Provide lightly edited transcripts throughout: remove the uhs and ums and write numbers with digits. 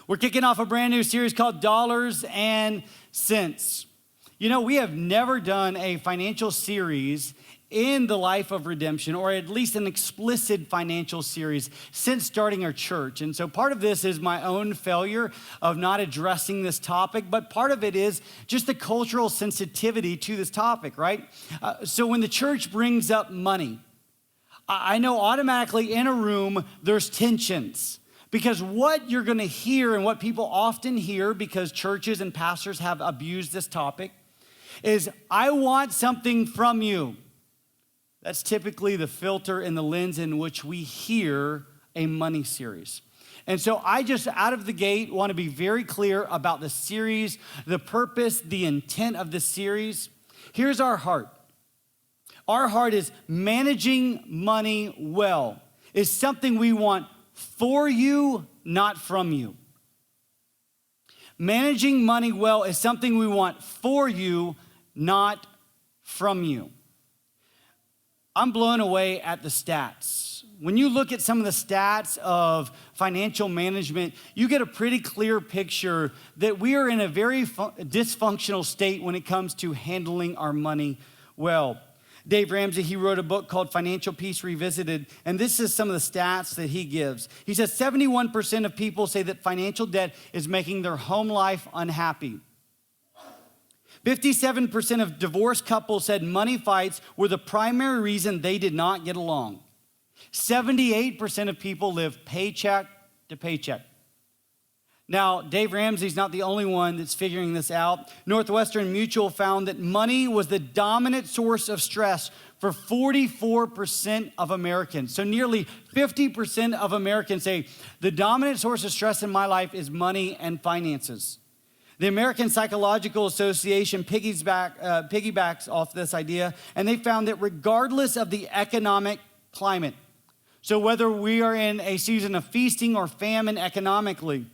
We're kicking off a brand new series called Dollars Sen. You know, we have never done a financial series in the life of redemption, or at least an explicit financial series since starting our church. And so part of this is my own failure of not addressing this topic, but part of it is just the cultural sensitivity to this topic, right? So when the church brings up money, I know automatically in a room there's tensions. Because what you're going to hear and what people often hear, because churches and pastors have abused this topic, is I want something from you. That's typically the filter and the lens in which we hear a money series. And so I just out of the gate want to be very clear about the series, the purpose, the intent of the series. Here's our heart. Our heart is managing money well. It's something we want for you, not from you. Managing money well is something we want for you, not from you. I'm blown away at the stats. When you look at some of the stats of financial management, you get a pretty clear picture that we are in a very dysfunctional state when it comes to handling our money well. Dave Ramsey, he wrote a book called Financial Peace Revisited, and this is some of the stats that he gives. He says 71% of people say that financial debt is making their home life unhappy. 57% of divorced couples said money fights were the primary reason they did not get along. 78% of people live paycheck to paycheck. Now, Dave Ramsey's not the only one that's figuring this out. Northwestern Mutual found that money was the dominant source of stress for 44% of Americans. So nearly 50% of Americans say the dominant source of stress in my life is money and finances. The American Psychological Association piggybacks off this idea, and they found that regardless of the economic climate, so whether we are in a season of feasting or famine economically,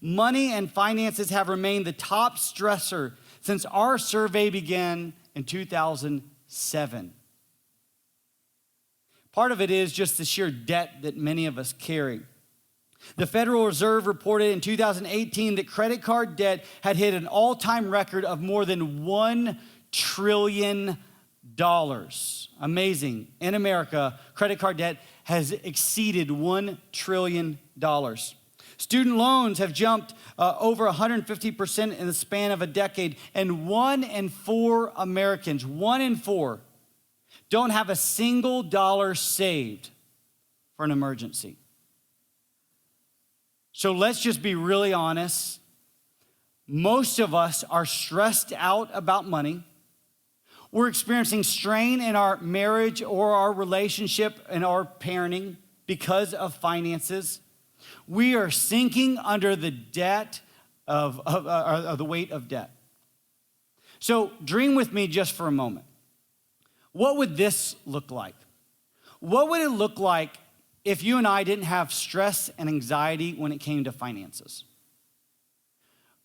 money and finances have remained the top stressor since our survey began in 2007. Part of it is just the sheer debt that many of us carry. The Federal Reserve reported in 2018 that credit card debt had hit an all-time record of more than $1 trillion. Amazing. In America, credit card debt has exceeded $1 trillion. Student loans have jumped over 150% in the span of a decade, and 1 in 4 Americans, 1 in 4, don't have a single dollar saved for an emergency. So let's just be really honest. Most of us are stressed out about money. We're experiencing strain in our marriage or our relationship and our parenting because of finances. We are sinking under the debt of the weight of debt. So dream with me just for a moment. What would this look like? What would it look like if you and I didn't have stress and anxiety when it came to finances?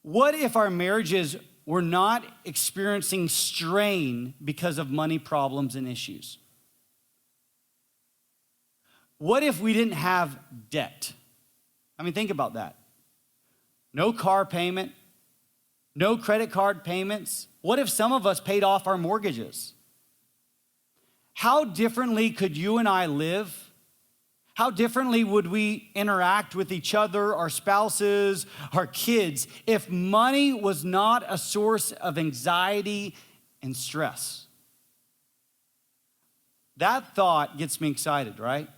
What if our marriages were not experiencing strain because of money problems and issues? What if we didn't have debt? I mean, think about that. No car payment, no credit card payments. What if some of us paid off our mortgages? How differently could you and I live? How differently would we interact with each other, our spouses, our kids, if money was not a source of anxiety and stress? That thought gets me excited, right?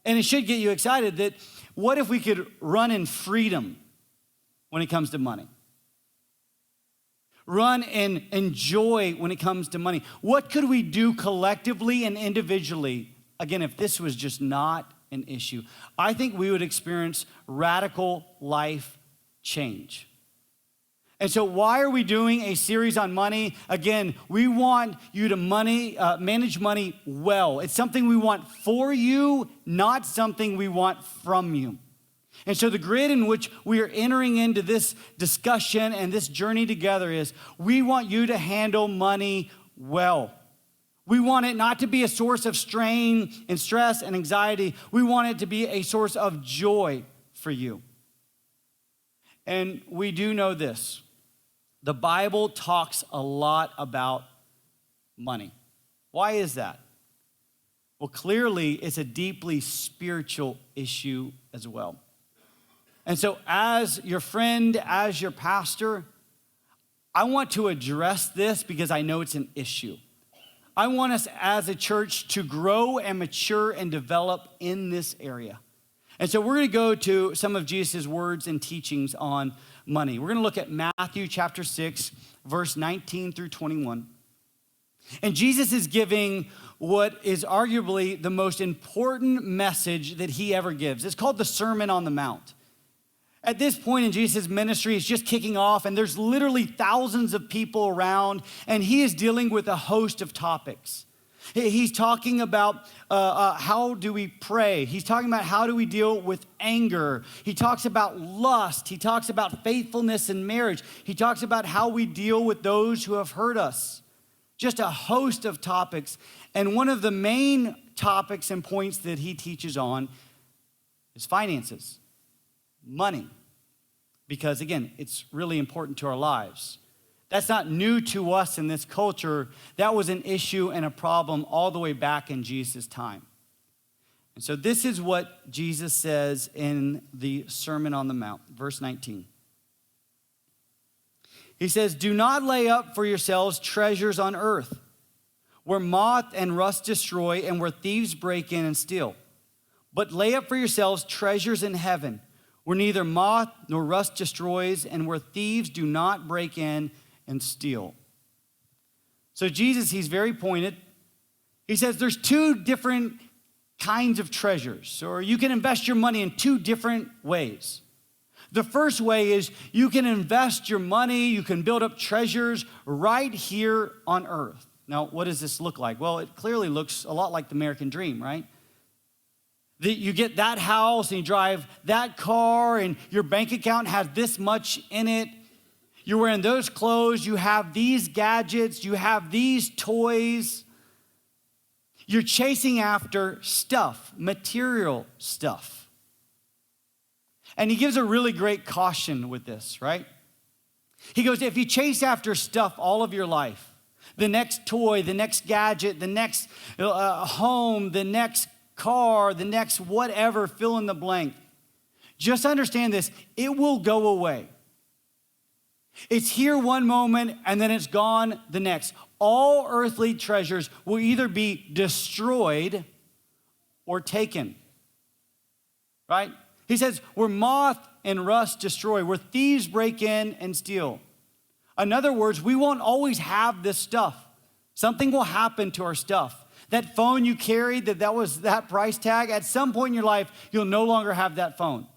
And it should get you excited that what if we could run in freedom when it comes to money? Run in joy when it comes to money. What could we do collectively and individually, again, if this was just not an issue? I think we would experience radical life change. And so why are we doing a series on money? Again, we want you to manage money well. It's something we want for you, not something we want from you. And so the grid in which we are entering into this discussion and this journey together is we want you to handle money well. We want it not to be a source of strain and stress and anxiety. We want it to be a source of joy for you. And we do know this. The Bible talks a lot about money. Why is that? Well, clearly, it's a deeply spiritual issue as well. And so as your friend, as your pastor, I want to address this because I know it's an issue. I want us as a church to grow and mature and develop in this area. And so we're going to go to some of Jesus' words and teachings on money. We're going to look at Matthew chapter 6, verse 19 through 21. And Jesus is giving what is arguably the most important message that he ever gives. It's called the Sermon on the Mount. At this point in Jesus' ministry, it's just kicking off, and there's literally thousands of people around, and he is dealing with a host of topics. He's talking about how do we pray. He's talking about how do we deal with anger. He talks about lust. He talks about faithfulness in marriage. He talks about how we deal with those who have hurt us. Just a host of topics. And one of the main topics and points that he teaches on is finances, money. Because again, it's really important to our lives. That's not new to us in this culture. That was an issue and a problem all the way back in Jesus' time. And so this is what Jesus says in the Sermon on the Mount, verse 19. He says, "Do not lay up for yourselves treasures on earth, where moth and rust destroy and where thieves break in and steal. But lay up for yourselves treasures in heaven, where neither moth nor rust destroys and where thieves do not break in and steal." So Jesus, he's very pointed. He says there's two different kinds of treasures, or you can invest your money in two different ways. The first way is you can invest your money, you can build up treasures right here on earth. Now, what does this look like? Well, it clearly looks a lot like the American dream, right? That you get that house and you drive that car and your bank account has this much in it. You're wearing those clothes, you have these gadgets, you have these toys. You're chasing after stuff, material stuff. And he gives a really great caution with this, right? He goes, if you chase after stuff all of your life, the next toy, the next gadget, the next home, the next car, the next whatever, fill in the blank, just understand this, it will go away. It's here one moment and then it's gone the next. All earthly treasures will either be destroyed or taken, right? He says, where moth and rust destroy, where thieves break in and steal. In other words, we won't always have this stuff. Something will happen to our stuff. That phone you carried, that was that price tag, at some point in your life, you'll no longer have that phone.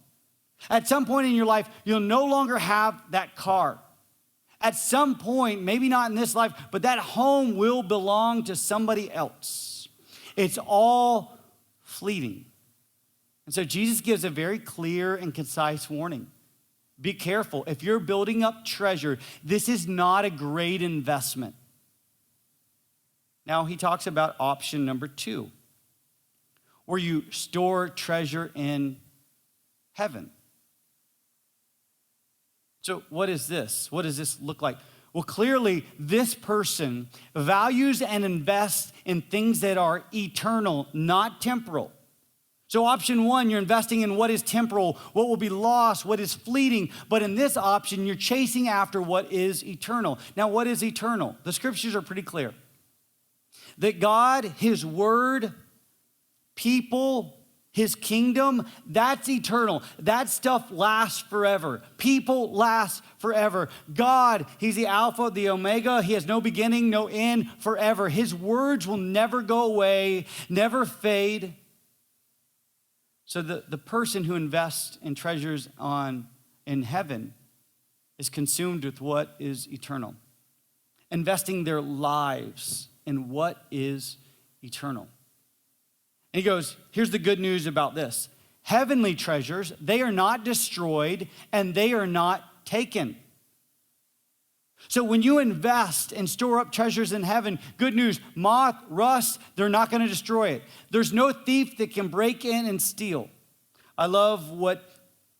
At some point in your life, you'll no longer have that car. At some point, maybe not in this life, but that home will belong to somebody else. It's all fleeting. And so Jesus gives a very clear and concise warning. Be careful. If you're building up treasure, this is not a great investment. Now he talks about option number 2, where you store treasure in heaven. So what is this? What does this look like? Well, clearly, this person values and invests in things that are eternal, not temporal. So option 1, you're investing in what is temporal, what will be lost, what is fleeting. But in this option, you're chasing after what is eternal. Now, what is eternal? The scriptures are pretty clear. That God, his word, people, his kingdom, that's eternal. That stuff lasts forever. People last forever. God, he's the Alpha, the Omega. He has no beginning, no end, forever. His words will never go away, never fade. So the person who invests in treasures in heaven is consumed with what is eternal. Investing their lives in what is eternal. And he goes, here's the good news about this. Heavenly treasures, they are not destroyed and they are not taken. So when you invest and store up treasures in heaven, good news, moth, rust, they're not going to destroy it. There's no thief that can break in and steal. I love what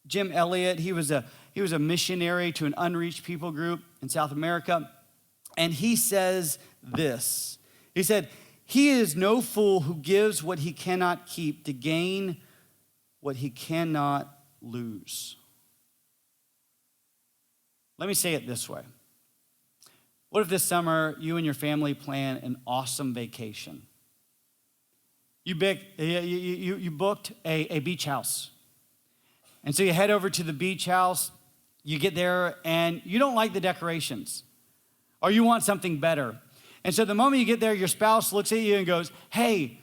Jim Elliot, he was a he was a missionary to an unreached people group in South America. And he says this. He said, "He is no fool who gives what he cannot keep to gain what he cannot lose." Let me say it this way. What if this summer you and your family plan an awesome vacation? You booked a beach house. And so you head over to the beach house, you get there, and you don't like the decorations, or you want something better. And so the moment you get there, your spouse looks at you and goes, "Hey,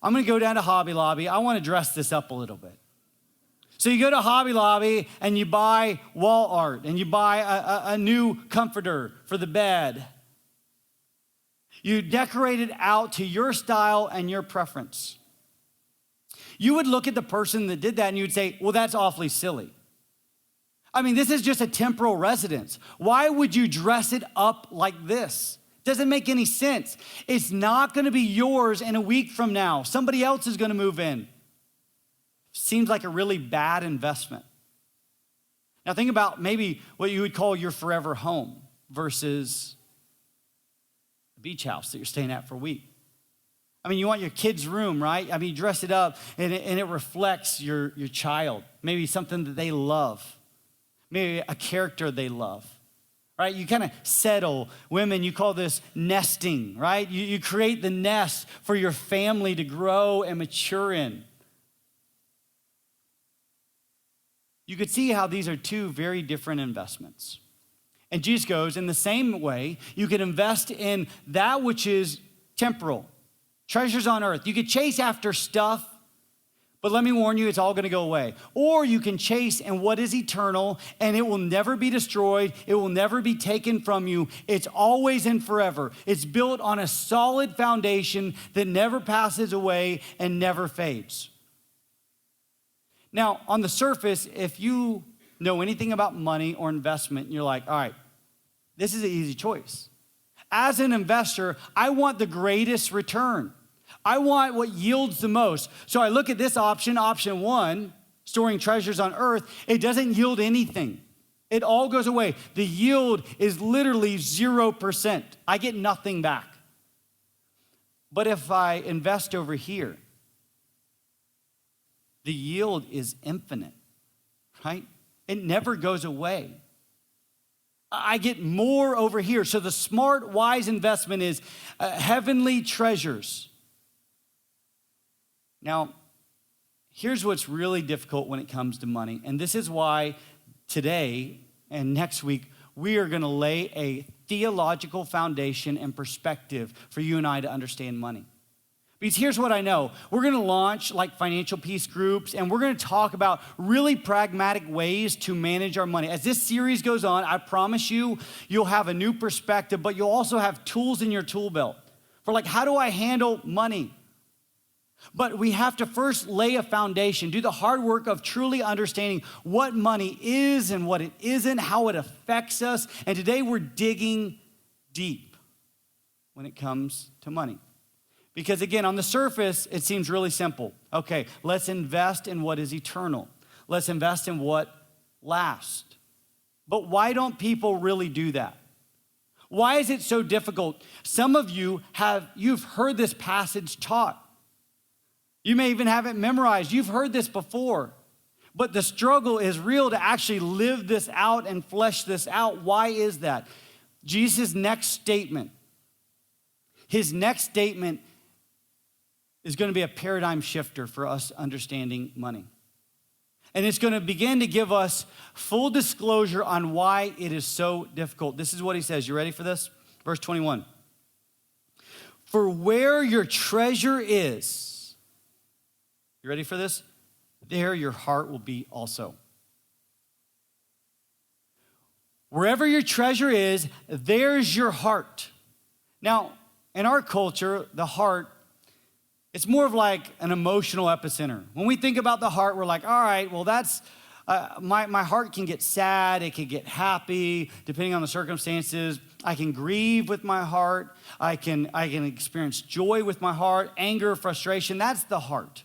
I'm gonna go down to Hobby Lobby. I wanna dress this up a little bit." So you go to Hobby Lobby and you buy wall art and you buy a new comforter for the bed. You decorate it out to your style and your preference. You would look at the person that did that and you would say, "Well, that's awfully silly. I mean, this is just a temporal residence. Why would you dress it up like this? Doesn't make any sense. It's not gonna be yours in a week from now. Somebody else is gonna move in." Seems like a really bad investment. Now think about maybe what you would call your forever home versus a beach house that you're staying at for a week. I mean, you want your kid's room, right? I mean, you dress it up and it reflects your child. Maybe something that they love. Maybe a character they love, right? You kind of settle. Women, you call this nesting, right? You create the nest for your family to grow and mature in. You could see how these are two very different investments. And Jesus goes, in the same way, you could invest in that which is temporal, treasures on earth. You could chase after stuff, but let me warn you, it's all gonna go away. Or you can chase in what is eternal, and it will never be destroyed. It will never be taken from you. It's always and forever. It's built on a solid foundation that never passes away and never fades. Now, on the surface, if you know anything about money or investment, you're like, all right, this is an easy choice. As an investor, I want the greatest return. I want what yields the most. So I look at this option, option one, storing treasures on earth. It doesn't yield anything. It all goes away. The yield is literally 0%. I get nothing back. But if I invest over here, the yield is infinite, right? It never goes away. I get more over here. So the smart, wise investment is heavenly treasures. Now, here's what's really difficult when it comes to money. And this is why today and next week, we are gonna lay a theological foundation and perspective for you and I to understand money. Because here's what I know. We're gonna launch like financial peace groups, and we're gonna talk about really pragmatic ways to manage our money. As this series goes on, I promise you, you'll have a new perspective, but you'll also have tools in your tool belt for like, how do I handle money? But we have to first lay a foundation, do the hard work of truly understanding what money is and what it isn't, how it affects us. And today we're digging deep when it comes to money. Because again, on the surface, it seems really simple. Okay, let's invest in what is eternal. Let's invest in what lasts. But why don't people really do that? Why is it so difficult? Some of you've heard this passage taught. You may even have it memorized. You've heard this before. But the struggle is real to actually live this out and flesh this out. Why is that? Jesus' next statement, his next statement is going to be a paradigm shifter for us understanding money. And it's going to begin to give us full disclosure on why it is so difficult. This is what he says. You ready for this? Verse 21. For where your treasure is, you ready for this? There your heart will be also. Wherever your treasure is, there's your heart. Now, in our culture, the heart, it's more of like an emotional epicenter. When we think about the heart, we're like, all right, well, that's, my heart can get sad, it can get happy, depending on the circumstances. I can grieve with my heart. I can experience joy with my heart, anger, frustration. That's the heart.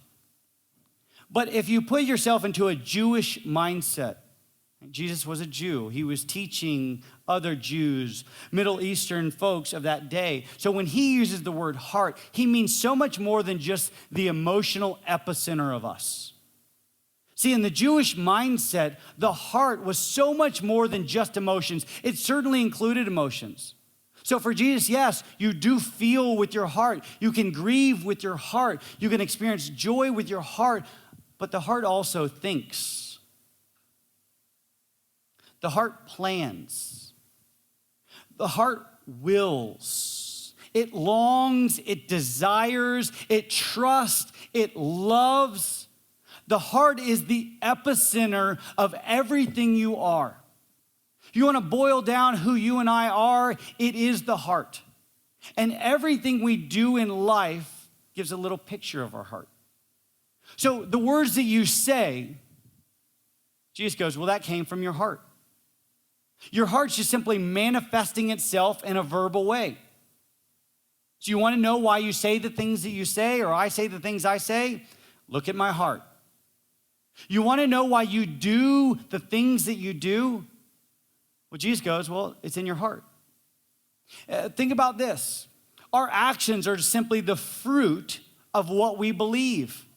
But if you put yourself into a Jewish mindset, Jesus was a Jew. He was teaching other Jews, Middle Eastern folks of that day. So when he uses the word heart, he means so much more than just the emotional epicenter of us. See, in the Jewish mindset, the heart was so much more than just emotions. It certainly included emotions. So for Jesus, yes, you do feel with your heart. You can grieve with your heart. You can experience joy with your heart. But the heart also thinks. The heart plans. The heart wills. It longs, it desires, it trusts, it loves. The heart is the epicenter of everything you are. If you want to boil down who you and I are, it is the heart. And everything we do in life gives a little picture of our heart. So the words that you say, Jesus goes, well, that came from your heart. Your heart's just simply manifesting itself in a verbal way. So you want to know why you say the things that you say, or I say the things I say? Look at my heart. You want to know why you do the things that you do? Well, Jesus goes, well, it's in your heart. Think about this. Our actions are simply the fruit of what we believe,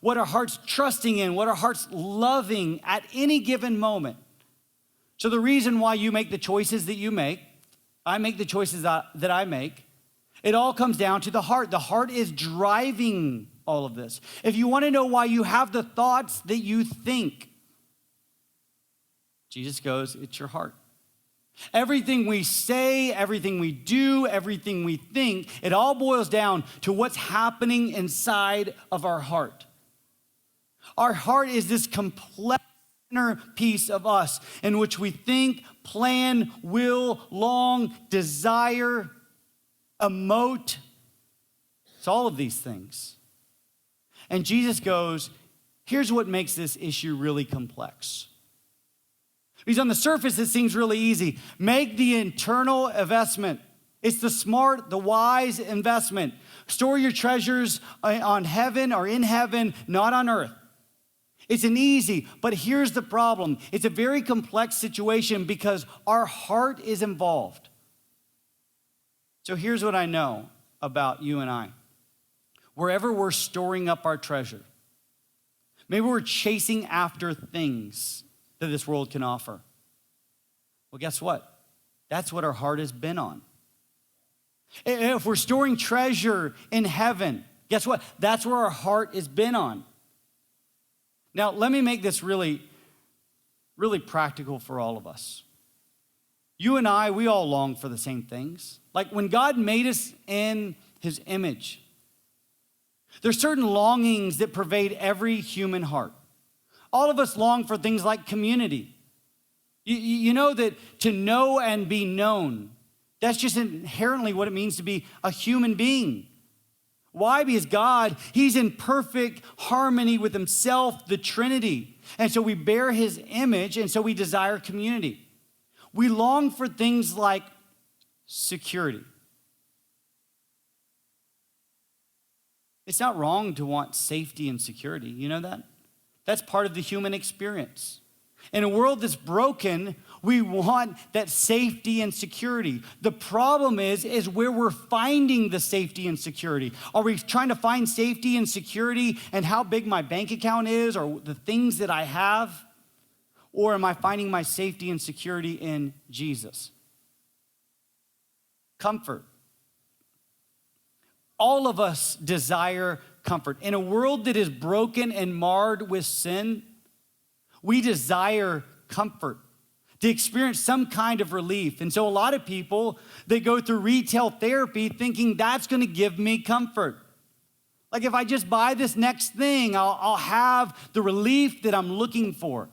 what our heart's trusting in, what our heart's loving at any given moment. So the reason why you make the choices that you make, I make the choices that I make, it all comes down to the heart. The heart is driving all of this. If you want to know why you have the thoughts that you think, Jesus goes, it's your heart. Everything we say, everything we do, everything we think, it all boils down to what's happening inside of our heart. Our heart is this complex inner piece of us in which we think, plan, will, long, desire, emote. It's all of these things. And Jesus goes, here's what makes this issue really complex. Because on the surface, it seems really easy. Make the internal investment. It's the smart, the wise investment. Store your treasures on heaven or in heaven, not on earth. It's an easy, but here's the problem. It's a very complex situation because our heart is involved. So here's what I know about you and I. Wherever we're storing up our treasure, maybe we're chasing after things that this world can offer. Well, guess what? That's what our heart has been on. If we're storing treasure in heaven, guess what? That's where our heart has been on. Now, let me make this really, really practical for all of us. You and I, we all long for the same things. Like when God made us in his image, there's certain longings that pervade every human heart. All of us long for things like community. You know that to know and be known, that's just inherently what it means to be a human being. Why? Because God, he's in perfect harmony with himself, the Trinity. And so we bear his image, and so we desire community. We long for things like security. It's not wrong to want safety and security. You know that? That's part of the human experience. In a world that's broken, we want that safety and security. The problem is where we're finding the safety and security. Are we trying to find safety and security and how big my bank account is or the things that I have? Or am I finding my safety and security in Jesus? Comfort. All of us desire comfort. In a world that is broken and marred with sin, we desire comfort, to experience some kind of relief. And so a lot of people, they go through retail therapy thinking that's going to give me comfort. Like if I just buy this next thing, I'll have the relief that I'm looking for.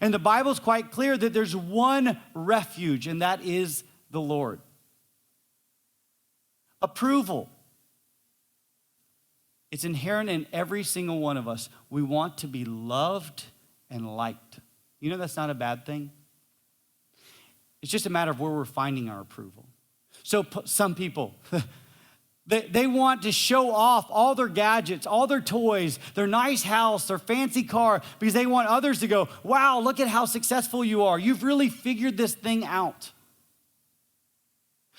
And the Bible's quite clear that there's one refuge, and that is the Lord. Approval. It's inherent in every single one of us. We want to be loved and liked. You know that's not a bad thing? It's just a matter of where we're finding our approval. So some people, They want to show off all their gadgets, all their toys, their nice house, their fancy car, because they want others to go, wow, look at how successful you are. You've really figured this thing out.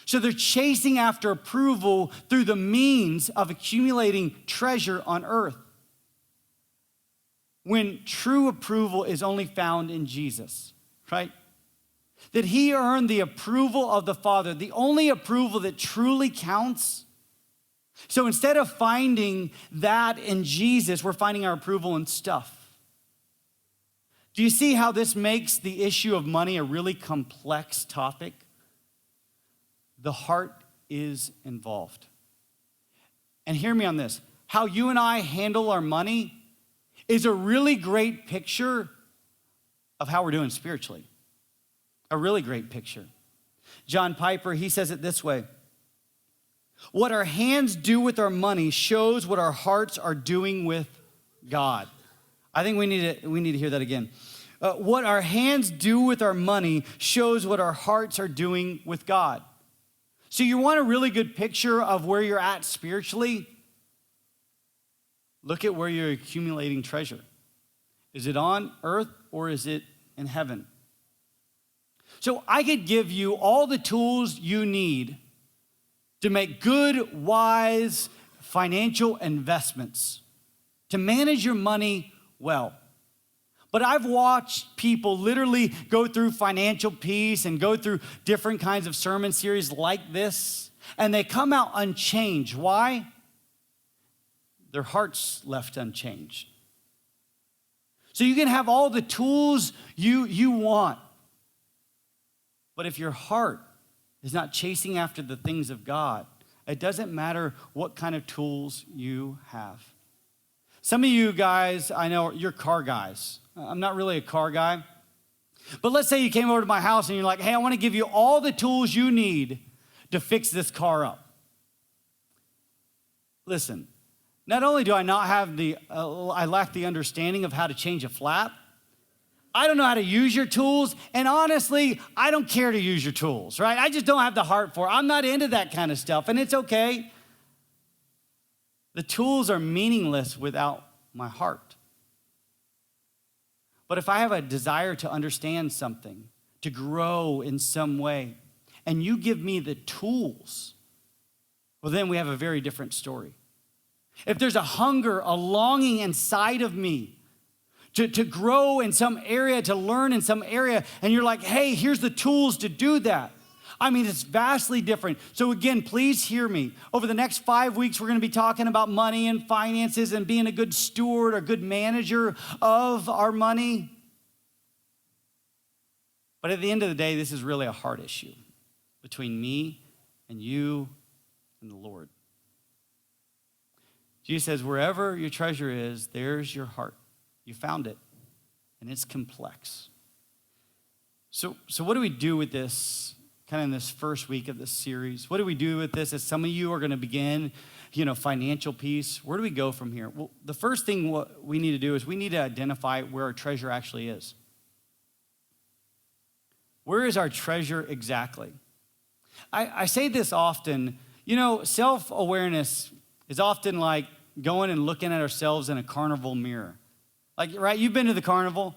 So they're chasing after approval through the means of accumulating treasure on earth, when true approval is only found in Jesus, right? That he earned the approval of the Father, the only approval that truly counts. So instead of finding that in Jesus, we're finding our approval in stuff. Do you see how this makes the issue of money a really complex topic? The heart is involved. And hear me on this. How you and I handle our money is a really great picture of how we're doing spiritually. A really great picture. John Piper, he says it this way. What our hands do with our money shows what our hearts are doing with God. I think we need to hear that again. What our hands do with our money shows what our hearts are doing with God. So you want a really good picture of where you're at spiritually? Look at where you're accumulating treasure. Is it on earth or is it in heaven? So I could give you all the tools you need to make good, wise financial investments, to manage your money well. But I've watched people literally go through financial peace and go through different kinds of sermon series like this, and they come out unchanged. Why? Their heart's left unchanged. So you can have all the tools you want, but if your heart is not chasing after the things of God, it doesn't matter what kind of tools you have. Some of you guys, I know you're car guys. I'm not really a car guy. But let's say you came over to my house and you're like, hey, I want to give you all the tools you need to fix this car up. Listen, not only do I not have I lack the understanding of how to change a flap, I don't know how to use your tools, and honestly, I don't care to use your tools, right? I just don't have the heart for it. I'm not into that kind of stuff, and it's okay. The tools are meaningless without my heart. But if I have a desire to understand something, to grow in some way, and you give me the tools, well, then we have a very different story. If there's a hunger, a longing inside of me to grow in some area, to learn in some area, and you're like, hey, here's the tools to do that. I mean, it's vastly different. So again, please hear me. Over the next 5 weeks, we're going to be talking about money and finances and being a good steward or good manager of our money. But at the end of the day, this is really a heart issue between me and you and the Lord. Jesus says, wherever your treasure is, there's your heart. You found it, and it's complex. So what do we do with this, kind of in this first week of this series? What do we do with this as some of you are going to begin, financial peace? Where do we go from here? Well, the first thing what we need to do is we need to identify where our treasure actually is. Where is our treasure exactly? I say this often, self-awareness is often like going and looking at ourselves in a carnival mirror. Like, right, you've been to the carnival,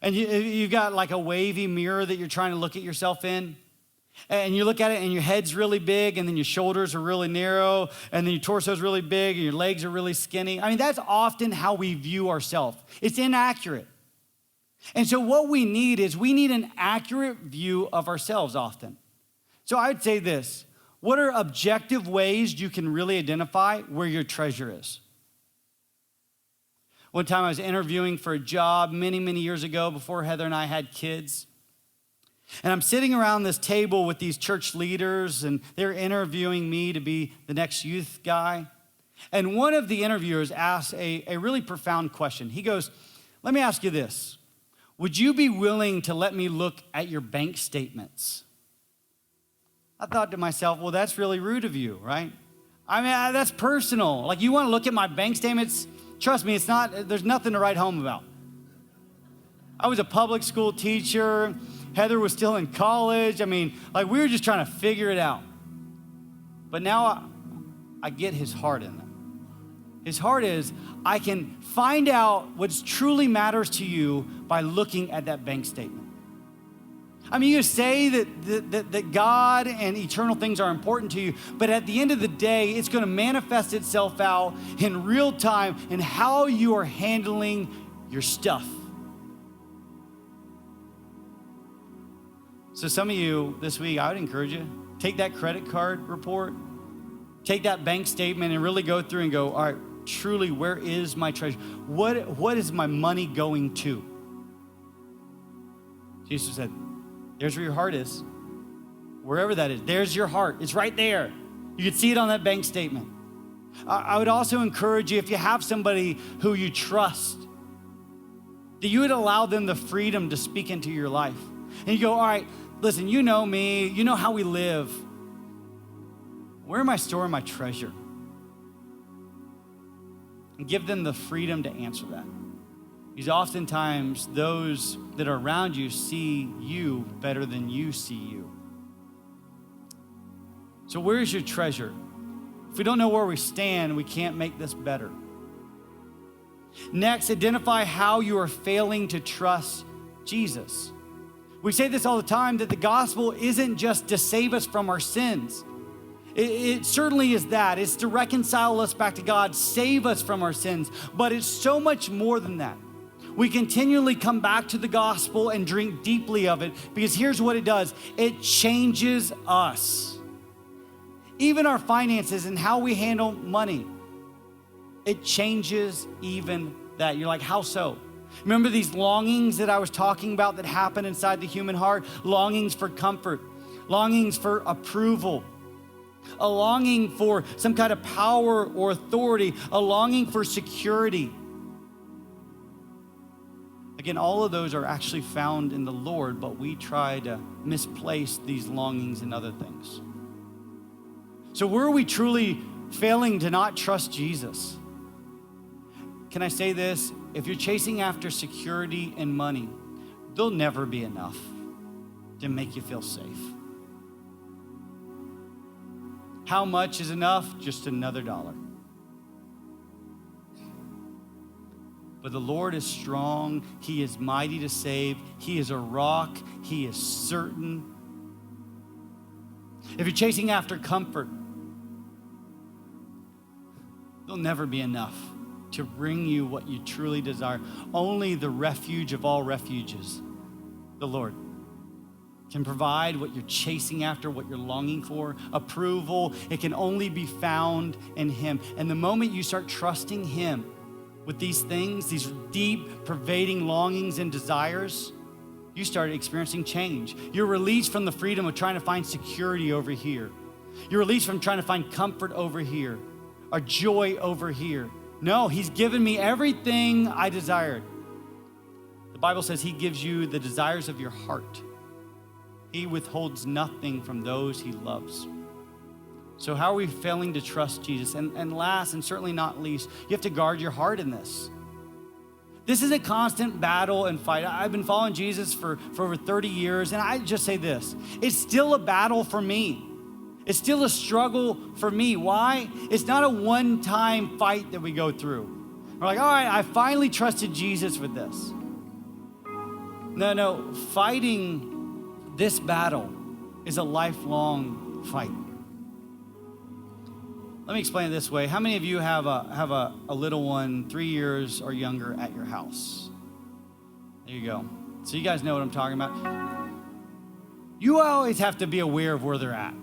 and you've got like a wavy mirror that you're trying to look at yourself in. And you look at it, and your head's really big, and then your shoulders are really narrow, and then your torso's really big, and your legs are really skinny. I mean, that's often how we view ourselves. It's inaccurate. And so what we need an accurate view of ourselves often. So I would say this. What are objective ways you can really identify where your treasure is? One time I was interviewing for a job many, many years ago before Heather and I had kids. And I'm sitting around this table with these church leaders, and they're interviewing me to be the next youth guy. And one of the interviewers asked a really profound question. He goes, let me ask you this. Would you be willing to let me look at your bank statements? I thought to myself, well, that's really rude of you, right? I mean, that's personal. Like, you want to look at my bank statements? Trust me, there's nothing to write home about. I was a public school teacher. Heather was still in college. I mean, like, we were just trying to figure it out. But now I get his heart in it. His heart is, I can find out what truly matters to you by looking at that bank statement. I mean, you say that God and eternal things are important to you, but at the end of the day, it's going to manifest itself out in real time in how you are handling your stuff. So some of you this week, I would encourage you, take that credit card report, take that bank statement and really go through and go, all right, truly, where is my treasure? What is my money going to? Jesus said, there's where your heart is. Wherever that is, there's your heart. It's right there. You can see it on that bank statement. I would also encourage you, if you have somebody who you trust, that you would allow them the freedom to speak into your life. And you go, all right, listen, you know me, you know how we live. Where am I storing my treasure? And give them the freedom to answer that. Because oftentimes those that are around you see you better than you see you. So where's your treasure? If we don't know where we stand, we can't make this better. Next, identify how you are failing to trust Jesus. We say this all the time, that the gospel isn't just to save us from our sins. It certainly is that. It's to reconcile us back to God, save us from our sins. But it's so much more than that. We continually come back to the gospel and drink deeply of it, because here's what it does. It changes us. Even our finances and how we handle money, it changes even that. You're like, how so? Remember these longings that I was talking about that happen inside the human heart? Longings for comfort, longings for approval, a longing for some kind of power or authority, a longing for security. Again, all of those are actually found in the Lord, but we try to misplace these longings in other things. So where are we truly failing to not trust Jesus? Can I say this? If you're chasing after security and money, they'll never be enough to make you feel safe. How much is enough? Just another dollar. But the Lord is strong. He is mighty to save. He is a rock. He is certain. If you're chasing after comfort, there'll never be enough to bring you what you truly desire. Only the refuge of all refuges, the Lord, can provide what you're chasing after, what you're longing for. Approval, it can only be found in Him. And the moment you start trusting Him with these things, these deep, pervading longings and desires, you start experiencing change. You're released from the freedom of trying to find security over here. You're released from trying to find comfort over here, or joy over here. No, He's given me everything I desired. The Bible says He gives you the desires of your heart. He withholds nothing from those He loves. So how are we failing to trust Jesus? And last, and certainly not least, you have to guard your heart in this. This is a constant battle and fight. I've been following Jesus for over 30 years, and I just say this. It's still a battle for me. It's still a struggle for me. Why? It's not a one-time fight that we go through. We're like, all right, I finally trusted Jesus with this. No, fighting this battle is a lifelong fight. Let me explain it this way. How many of you have a little one 3 years or younger at your house? There you go. So you guys know what I'm talking about. You always have to be aware of where they're at,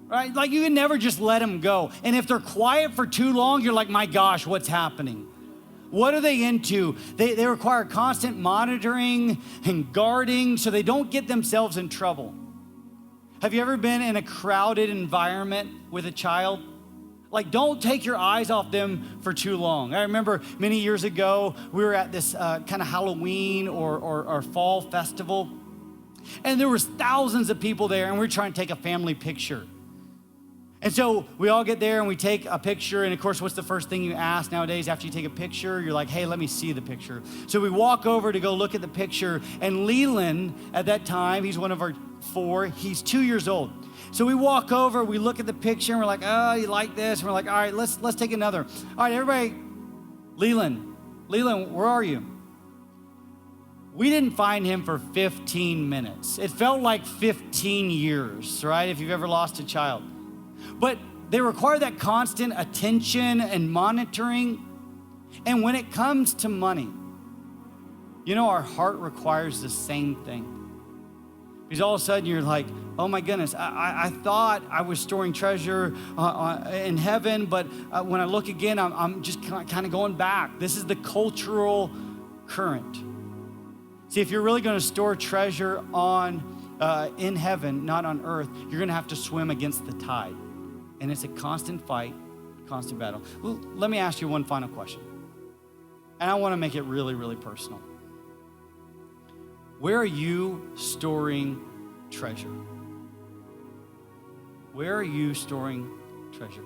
right? Like you can never just let them go. And if they're quiet for too long, you're like, my gosh, what's happening? What are they into? They require constant monitoring and guarding so they don't get themselves in trouble. Have you ever been in a crowded environment with a child? Like, don't take your eyes off them for too long. I remember many years ago, we were at this kind of Halloween or fall festival, and there was thousands of people there, and we were trying to take a family picture. And so we all get there and we take a picture. And of course, what's the first thing you ask nowadays after you take a picture? You're like, hey, let me see the picture. So we walk over to go look at the picture. And Leland, at that time, he's one of our 4, he's 2 years old. So we walk over, we look at the picture, and we're like, oh, you like this? And we're like, all right, let's take another. All right, everybody, Leland, where are you? We didn't find him for 15 minutes. It felt like 15 years, right? If you've ever lost a child. But they require that constant attention and monitoring. And when it comes to money, you know, our heart requires the same thing. Because all of a sudden you're like, oh my goodness, I thought I was storing treasure in heaven, but when I look again, I'm just kind of going back. This is the cultural current. See, if you're really going to store treasure in heaven, not on earth, you're going to have to swim against the tide. And it's a constant fight, constant battle. Well, let me ask you one final question. And I want to make it really, really personal. Where are you storing treasure? Where are you storing treasure?